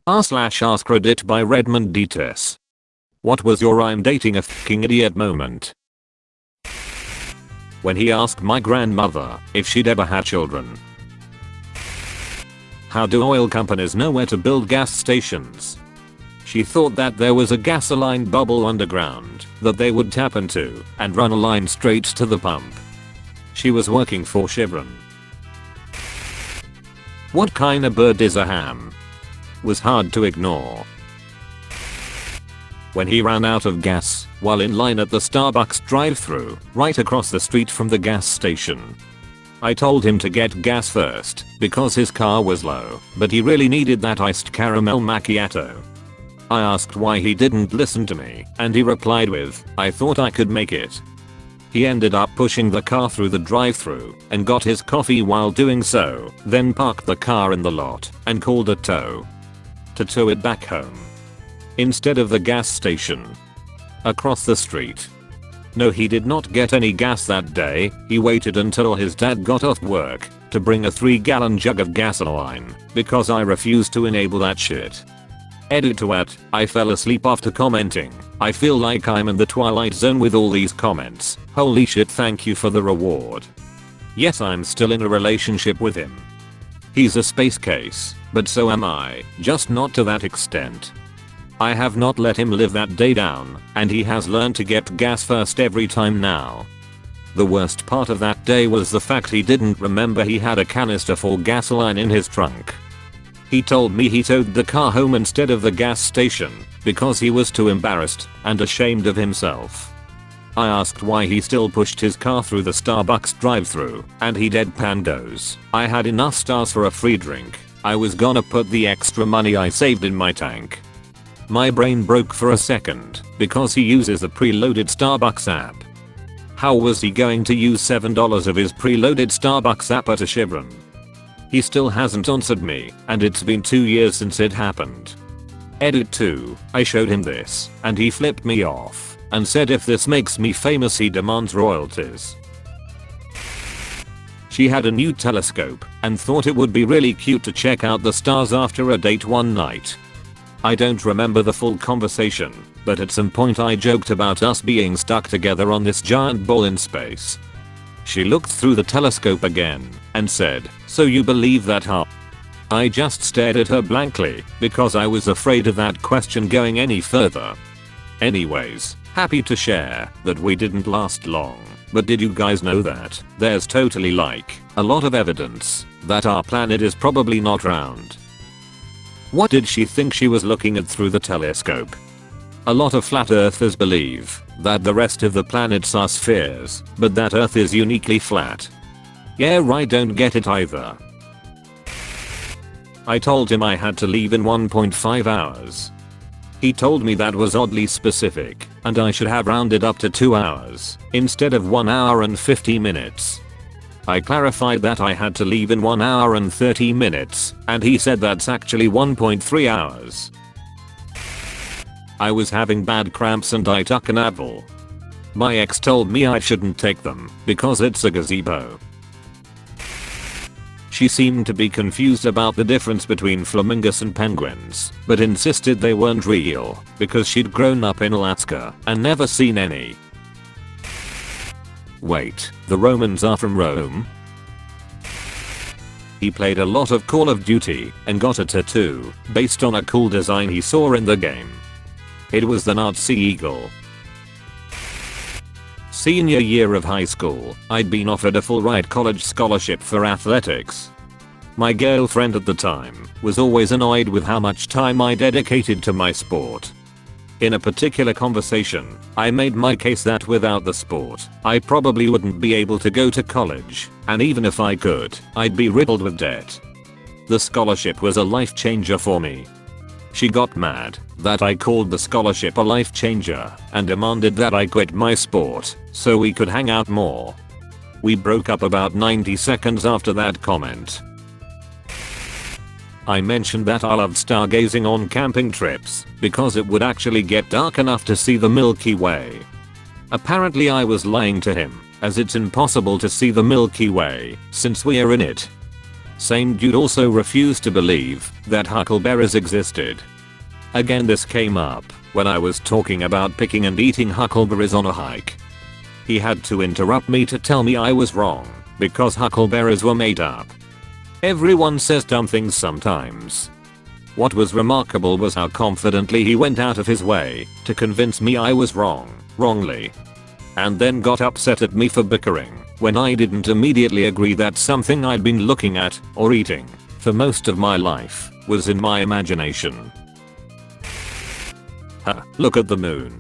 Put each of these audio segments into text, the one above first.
r/AskReddit by Redmond Dts. What was your I'm dating a fucking idiot moment? When he asked my grandmother if she'd ever had children. How do oil companies know where to build gas stations? She thought that there was a gasoline bubble underground that they would tap into and run a line straight to the pump. She was working for Chevron. What kind of bird is a ham? Was hard to ignore. When he ran out of gas while in line at the Starbucks drive-thru right across the street from the gas station. I told him to get gas first because his car was low, but he really needed that iced caramel macchiato. I asked why he didn't listen to me, and he replied with, "I thought I could make it." He ended up pushing the car through the drive-thru and got his coffee while doing so, then parked the car in the lot and called a tow to tow it back home instead of the gas station across the street. No, he did not get any gas that day. He waited until his dad got off work to bring a 3-gallon jug of gasoline because I refused to enable that shit. Edit to at, I fell asleep after commenting. I feel like I'm in the twilight zone with all these comments. Holy shit, thank you for the reward. Yes, I'm still in a relationship with him. He's a space case, but so am I, just not to that extent. I have not let him live that day down, and he has learned to get gas first every time now. The worst part of that day was the fact he didn't remember he had a canister full gasoline in his trunk. He told me he towed the car home instead of the gas station because he was too embarrassed and ashamed of himself. I asked why he still pushed his car through the Starbucks drive-thru, and he deadpan goes, "I had enough stars for a free drink. I was gonna put the extra money I saved in my tank." My brain broke for a second because he uses a preloaded Starbucks app. How was he going to use $7 of his preloaded Starbucks app at a Chevron? He still hasn't answered me, and it's been 2 years since it happened. Edit 2, I showed him this, and he flipped me off and said if this makes me famous he demands royalties. She had a new telescope and thought it would be really cute to check out the stars after a date one night. I don't remember the full conversation, but at some point I joked about us being stuck together on this giant ball in space. She looked through the telescope again and said, "So you believe that, huh?" I just stared at her blankly because I was afraid of that question going any further. Anyways, happy to share that we didn't last long, but did you guys know that there's totally like a lot of evidence that our planet is probably not round? What did she think she was looking at through the telescope? A lot of flat earthers believe that the rest of the planets are spheres, but that Earth is uniquely flat. Yeah, I don't get it either. I told him I had to leave in 1.5 hours. He told me that was oddly specific, and I should have rounded up to 2 hours instead of 1 hour and 50 minutes. I clarified that I had to leave in 1 hour and 30 minutes, and he said that's actually 1.3 hours. I was having bad cramps and I took an Advil. My ex told me I shouldn't take them because it's a gazebo. She seemed to be confused about the difference between flamingos and penguins, but insisted they weren't real because she'd grown up in Alaska and never seen any. Wait, the Romans are from Rome? He played a lot of Call of Duty and got a tattoo based on a cool design he saw in the game. It was the Nazi eagle. Senior year of high school, I'd been offered a full-ride college scholarship for athletics. My girlfriend at the time was always annoyed with how much time I dedicated to my sport. In a particular conversation, I made my case that without the sport, I probably wouldn't be able to go to college, and even if I could, I'd be riddled with debt. The scholarship was a life changer for me. She got mad that I called the scholarship a life changer and demanded that I quit my sport so we could hang out more. We broke up about 90 seconds after that comment. I mentioned that I loved stargazing on camping trips because it would actually get dark enough to see the Milky Way. Apparently I was lying to him, as it's impossible to see the Milky Way since we are in it. Same dude also refused to believe that huckleberries existed. Again, this came up when I was talking about picking and eating huckleberries on a hike. He had to interrupt me to tell me I was wrong because huckleberries were made up. Everyone says dumb things sometimes. What was remarkable was how confidently he went out of his way to convince me I was wrongly. And then got upset at me for bickering when I didn't immediately agree that something I'd been looking at or eating for most of my life was in my imagination. Huh, look at the moon.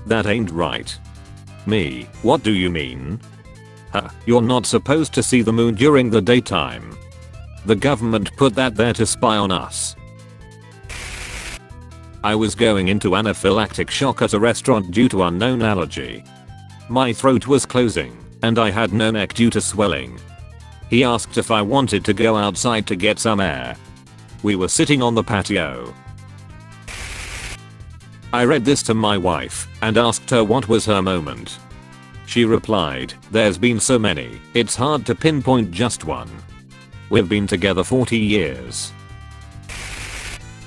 That ain't right. Me, what do you mean? Huh, you're not supposed to see the moon during the daytime. The government put that there to spy on us. I was going into anaphylactic shock at a restaurant due to unknown allergy. My throat was closing, and I had no neck due to swelling. He asked if I wanted to go outside to get some air. We were sitting on the patio. I read this to my wife and asked her what was her moment. She replied, "There's been so many, it's hard to pinpoint just one. We've been together 40 years."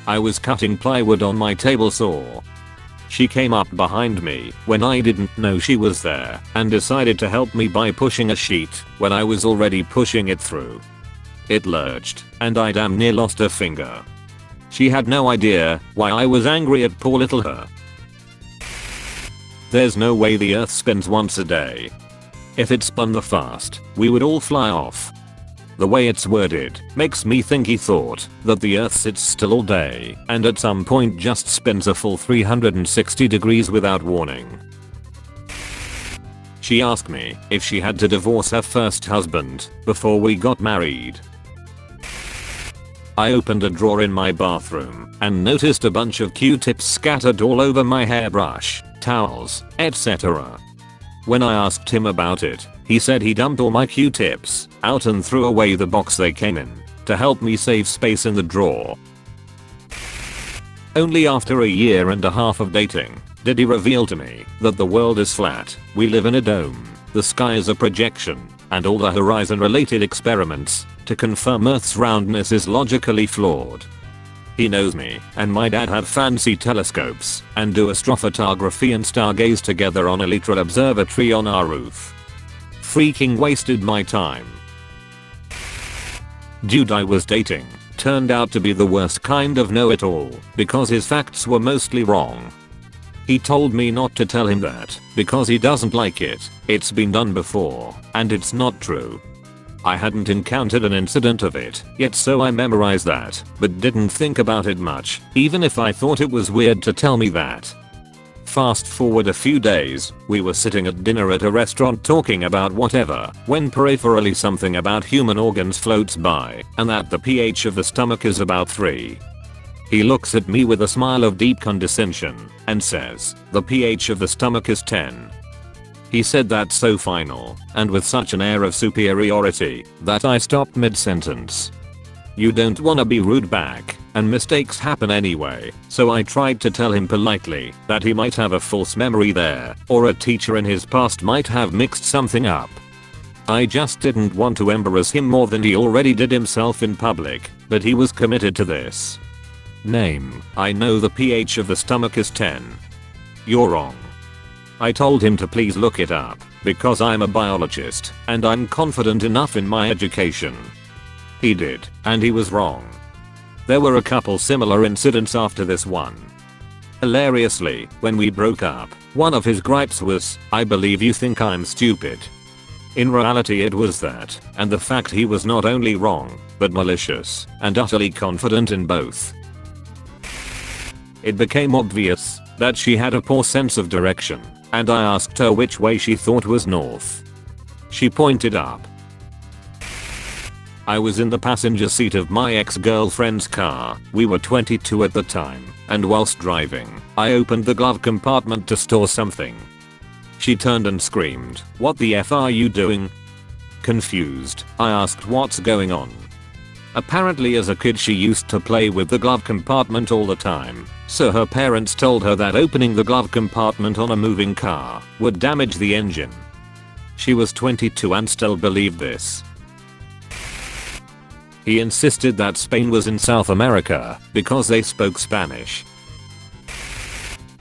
I was cutting plywood on my table saw. She came up behind me when I didn't know she was there and decided to help me by pushing a sheet when I was already pushing it through. It lurched and I damn near lost a finger. She had no idea why I was angry at poor little her. There's no way the earth spins once a day. If it spun that fast, we would all fly off. The way it's worded makes me think he thought that the earth sits still all day and at some point just spins a full 360 degrees without warning. She asked me if she had to divorce her first husband before we got married. I opened a drawer in my bathroom and noticed a bunch of Q-tips scattered all over my hairbrush, towels, etc. When I asked him about it, he said he dumped all my Q-tips out and threw away the box they came in to help me save space in the drawer. Only after a year and a half of dating did he reveal to me that the world is flat, we live in a dome, the sky is a projection, and all the horizon related experiments to confirm Earth's roundness is logically flawed. He knows me and my dad have fancy telescopes and do astrophotography and stargaze together on a literal observatory on our roof. Freaking wasted my time. Dude I was dating turned out to be the worst kind of know-it-all because his facts were mostly wrong. He told me not to tell him that because he doesn't like it, it's been done before, and it's not true. I hadn't encountered an incident of it yet, so I memorized that, but didn't think about it much, even if I thought it was weird to tell me that. Fast forward a few days, we were sitting at dinner at a restaurant talking about whatever, when peripherally something about human organs floats by, and that the pH of the stomach is about 3. He looks at me with a smile of deep condescension and says, "The pH of the stomach is 10. He said that so final and with such an air of superiority that I stopped mid-sentence. You don't wanna be rude back, and mistakes happen anyway, so I tried to tell him politely that he might have a false memory there, or a teacher in his past might have mixed something up. I just didn't want to embarrass him more than he already did himself in public, but he was committed to this. Name, I know the pH of the stomach is 10. You're wrong. I told him to please look it up, because I'm a biologist, and I'm confident enough in my education. He did, and he was wrong. There were a couple similar incidents after this one. Hilariously, when we broke up, one of his gripes was, "I believe you think I'm stupid." In reality it was that, and the fact he was not only wrong, but malicious, and utterly confident in both. It became obvious that she had a poor sense of direction, and I asked her which way she thought was north. She pointed up. I was in the passenger seat of my ex-girlfriend's car, we were 22 at the time, and whilst driving, I opened the glove compartment to store something. She turned and screamed, "What the F are you doing?" Confused, I asked what's going on. Apparently as a kid she used to play with the glove compartment all the time, so her parents told her that opening the glove compartment on a moving car would damage the engine. She was 22 and still believed this. He insisted that Spain was in South America because they spoke Spanish.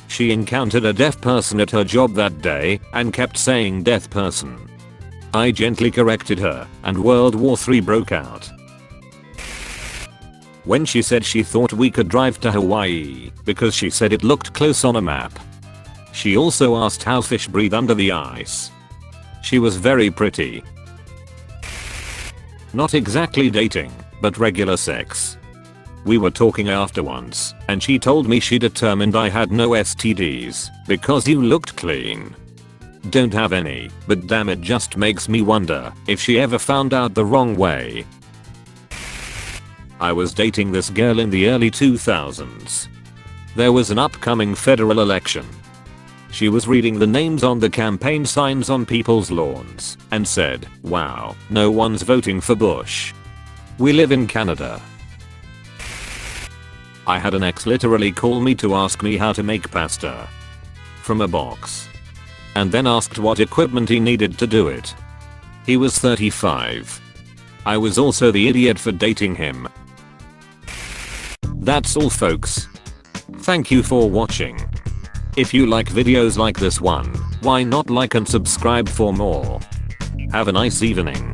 She encountered a deaf person at her job that day and kept saying deaf person. I gently corrected her and World War III broke out. When she said she thought we could drive to Hawaii because she said it looked close on a map. She also asked how fish breathe under the ice. She was very pretty. Not exactly dating, but regular sex. We were talking after once, and she told me she determined I had no STDs because you looked clean. Don't have any, but damn it just makes me wonder if she ever found out the wrong way. I was dating this girl in the early 2000s. There was an upcoming federal election. She was reading the names on the campaign signs on people's lawns and said, "Wow, no one's voting for Bush. We live in Canada." I had an ex literally call me to ask me how to make pasta from a box, and then asked what equipment he needed to do it. He was 35. I was also the idiot for dating him. That's all folks. Thank you for watching. If you like videos like this one, why not like and subscribe for more? Have a nice evening.